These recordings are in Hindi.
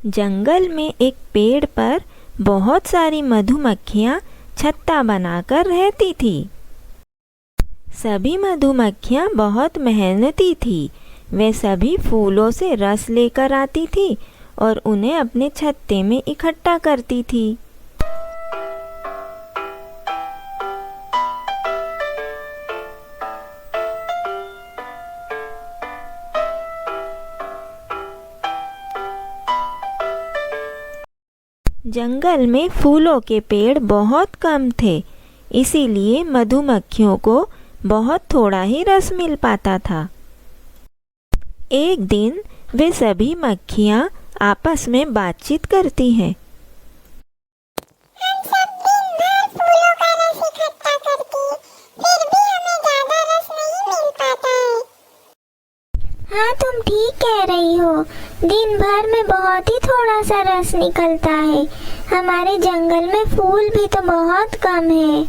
जंगल में एक पेड़ पर बहुत सारी मधुमक्खियाँ छत्ता बनाकर रहती थी। सभी मधुमक्खियाँ बहुत मेहनती थी। वे सभी फूलों से रस लेकर आती थी और उन्हें अपने छत्ते में इकट्ठा करती थी। जंगल में फूलों के पेड़ बहुत कम थे, इसीलिए मधुमक्खियों को बहुत थोड़ा ही रस मिल पाता था। एक दिन वे सभी मक्खियाँ आपस में बातचीत करती हैं। हम सब दिन भर फूलों का रस इकट्ठा करती, फिर भी हमें ज्यादा रस नहीं मिल पाता है। हाँ, तुम ठीक कह रही हो। दिन भर में बहुत ही थोड़ा सा रस निकलता है। हमारे जंगल में फूल भी तो बहुत कम है।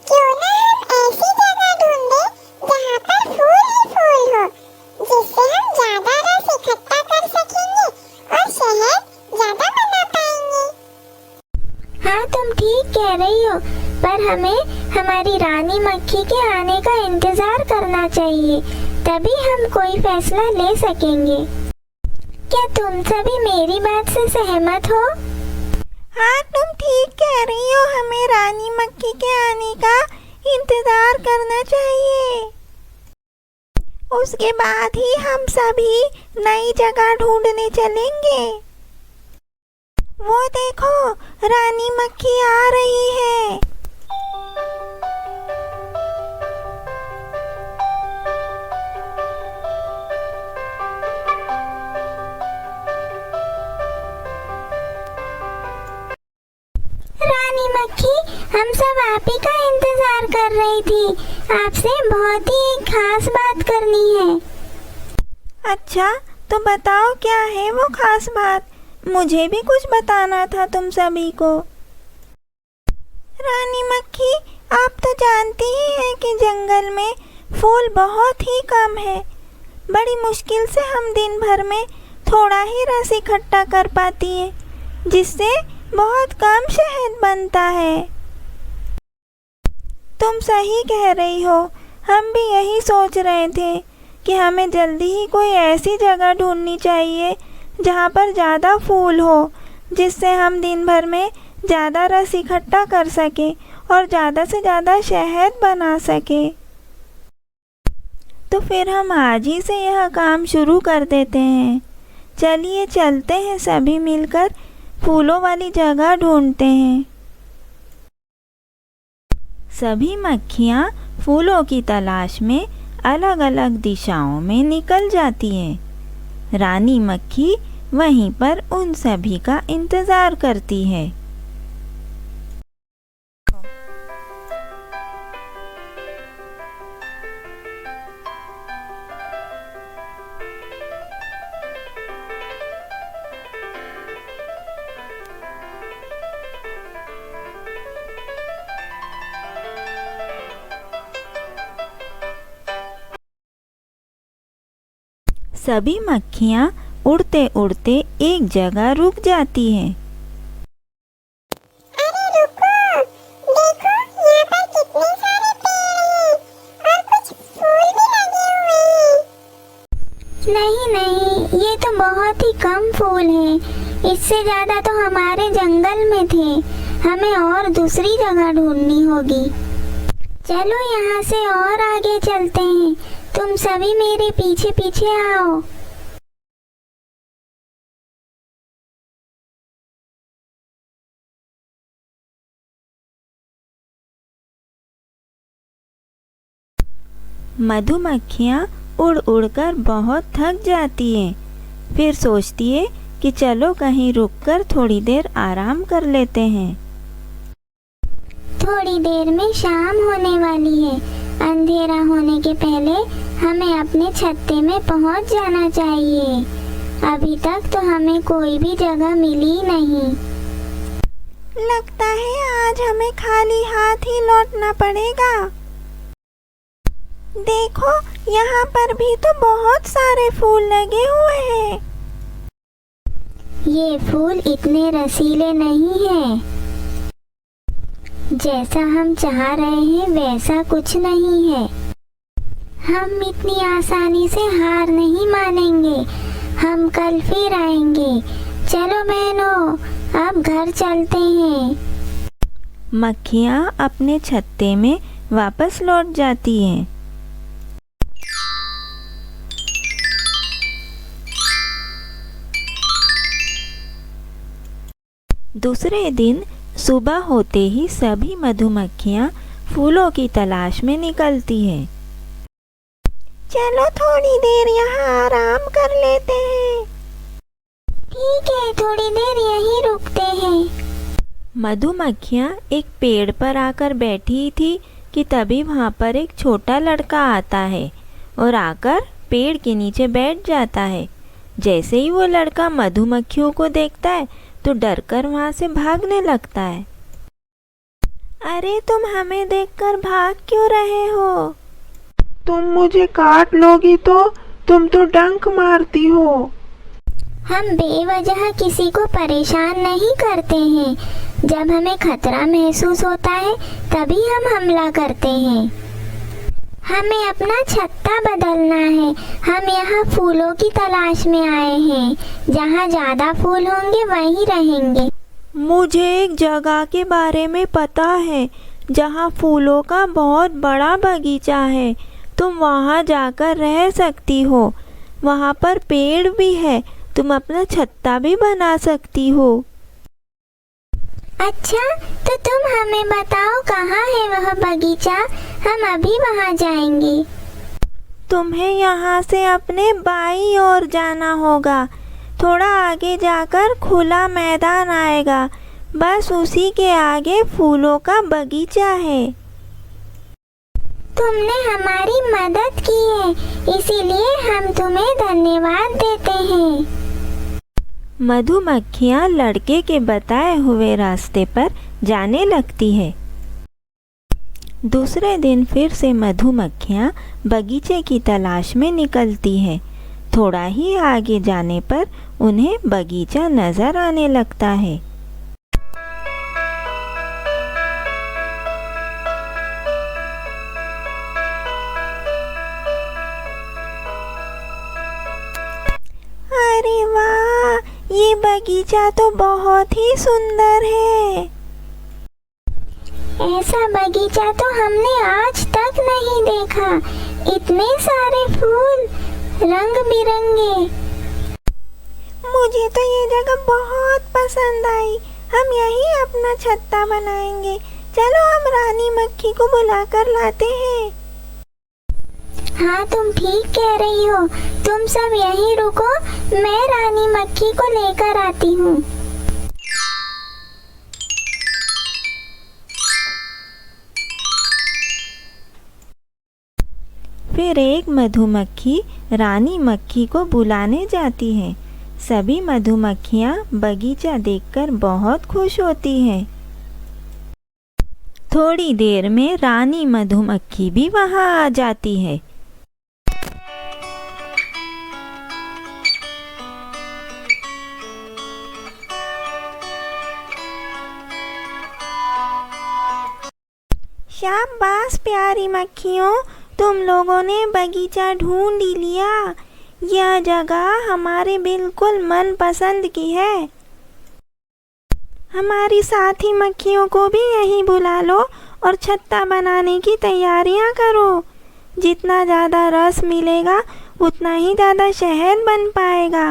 क्यों ना हम ऐसी जगह ढूंढे जहाँ पर फूल ही फूल हो, जिससे हम ज्यादा रस इकट्ठा कर सकेंगे और शहद ज्यादा बना पाएंगे। हाँ, तुम ठीक कह रही हो, पर हमें हमारी रानी मक्खी के आने का इंतजार करना चाहिए, तभी हम कोई फैसला ले सकेंगे। क्या तुम सभी मेरी बात से सहमत हो? हाँ, तुम ठीक कह रही हो, हमें रानी मक्खी के आने का इंतजार करना चाहिए। उसके बाद ही हम सभी नई जगह ढूंढने चलेंगे। वो देखो, रानी मक्खी आ रही है। रानी मक्खी, हम सब आप ही का इंतजार कर रही थी। आपसे बहुत ही एक खास बात करनी है। अच्छा, तो बताओ क्या है वो खास बात? मुझे भी कुछ बताना था तुम सभी को। रानी मक्खी, आप तो जानती ही हैं कि जंगल में फूल बहुत ही कम है। बड़ी मुश्किल से हम दिन भर में थोड़ा ही रस इकट्ठा कर पाती हैं, जिससे बहुत कम शहद बनता है। तुम सही कह रही हो, हम भी यही सोच रहे थे कि हमें जल्दी ही कोई ऐसी जगह ढूंढनी चाहिए जहाँ पर ज़्यादा फूल हो, जिससे हम दिन भर में ज़्यादा रस इकट्ठा कर सके और ज़्यादा से ज़्यादा शहद बना सके। तो फिर हम आज ही से यह काम शुरू कर देते हैं। चलिए चलते हैं, सभी मिलकर फूलों वाली जगह ढूंढते हैं। सभी मक्खियाँ फूलों की तलाश में अलग अलग दिशाओं में निकल जाती हैं। रानी मक्खी वहीं पर उन सभी का इंतजार करती है। सभी मक्खियाँ उड़ते उड़ते एक जगह रुक जाती हैं। अरे रुको, देखो यहाँ पर कितने सारे पेड़ हैं और कुछ फूल भी लगे हुए हैं। नहीं नहीं, ये तो बहुत ही कम फूल हैं। इससे ज्यादा तो हमारे जंगल में थे। हमें और दूसरी जगह ढूंढनी होगी। चलो यहाँ से और आगे चलते हैं। तुम सभी मेरे पीछे पीछे आओ। मधुमक्खियाँ उड़ उड़कर बहुत थक जाती हैं। फिर सोचती है कि चलो कहीं रुककर थोड़ी देर आराम कर लेते हैं। थोड़ी देर में शाम होने वाली है। अंधेरा होने के पहले हमें अपने छत्ते में पहुंच जाना चाहिए। अभी तक तो हमें कोई भी जगह मिली नहीं। लगता है आज हमें खाली हाथ ही लौटना पड़ेगा। देखो, यहाँ पर भी तो बहुत सारे फूल लगे हुए हैं। ये फूल इतने रसीले नहीं हैं। जैसा हम चाह रहे हैं वैसा कुछ नहीं है। हम इतनी आसानी से हार नहीं मानेंगे। हम कल फिर आएंगे। चलो बहनों, अब घर चलते हैं। मक्खियाँ अपने छत्ते में वापस लौट जाती हैं। दूसरे दिन सुबह होते ही सभी मधुमक्खियाँ फूलों की तलाश में निकलती हैं। चलो थोड़ी देर यहाँ आराम कर लेते हैं। ठीक है, थोड़ी देर यहीं रुकते हैं। मधुमक्खियाँ एक पेड़ पर आकर बैठी थी कि तभी वहाँ पर एक छोटा लड़का आता है और आकर पेड़ के नीचे बैठ जाता है। जैसे ही वो लड़का मधुमक्खियों को देखता है तो डरकर वहाँ से भागने लगता है। अरे तुम हमें देखकर भाग क्यों रहे हो? तुम मुझे काट लोगी तो तुम तो डंक मारती हो। हम बेवजह किसी को परेशान नहीं करते हैं। जब हमें खतरा महसूस होता है तभी हम हमला करते हैं। हमें अपना छत्ता बदलना है। हम यहाँ फूलों की तलाश में आए हैं। जहाँ ज़्यादा फूल होंगे वहीं रहेंगे। मुझे एक जगह के बारे में पता है जहाँ फूलों का बहुत बड़ा बगीचा है। तुम वहाँ जाकर रह सकती हो। वहाँ पर पेड़ भी है। तुम अपना छत्ता भी बना सकती हो। अच्छा, तो तुम हमें बताओ कहाँ है वह बगीचा? हम अभी वहाँ जाएंगे। तुम्हें यहाँ से अपने बाईं ओर जाना होगा। थोड़ा आगे जाकर खुला मैदान आएगा। बस उसी के आगे फूलों का बगीचा है। तुमने हमारी मदद की है, इसीलिए हम तुम्हें धन्यवाद देते हैं। मधुमक्खियाँ लड़के के बताए हुए रास्ते पर जाने लगती है। दूसरे दिन फिर से मधुमक्खियाँ बगीचे की तलाश में निकलती हैं। थोड़ा ही आगे जाने पर उन्हें बगीचा नजर आने लगता है। अरे वाह, ये बगीचा तो बहुत ही सुंदर है। ऐसा बगीचा तो हमने आज तक नहीं देखा। इतने सारे फूल, रंग बिरंगे। मुझे तो ये जगह बहुत पसंद आई। हम यहीं अपना छत्ता बनाएंगे। चलो हम रानी मक्खी को बुलाकर लाते हैं। हाँ, तुम ठीक कह रही हो। तुम सब यहीं रुको, मैं रानी मक्खी को लेकर आती हूँ। फिर एक मधुमक्खी रानी मक्खी को बुलाने जाती है। सभी मधुमक्खियाँ बगीचा देखकर बहुत खुश होती हैं। थोड़ी देर में रानी मधुमक्खी भी वहाँ आ जाती है। शाबाश प्यारी मक्खियों, तुम लोगों ने बगीचा ढूंढ ही लिया। यह जगह हमारे बिल्कुल मनपसंद की है। हमारी साथी मक्खियों को भी यहीं बुला लो और छत्ता बनाने की तैयारियां करो। जितना ज़्यादा रस मिलेगा उतना ही ज़्यादा शहद बन पाएगा।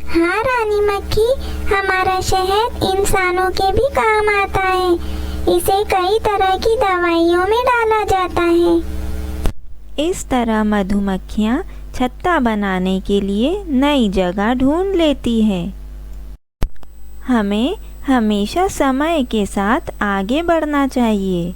हाँ रानी मक्खी, हमारा शहद इंसानों के भी काम आता है। इसे कई तरह की दवाइयों में डाला जाता है। इस तरह मधुमक्खियाँ छत्ता बनाने के लिए नई जगह ढूंढ लेती है। हमें हमेशा समय के साथ आगे बढ़ना चाहिए।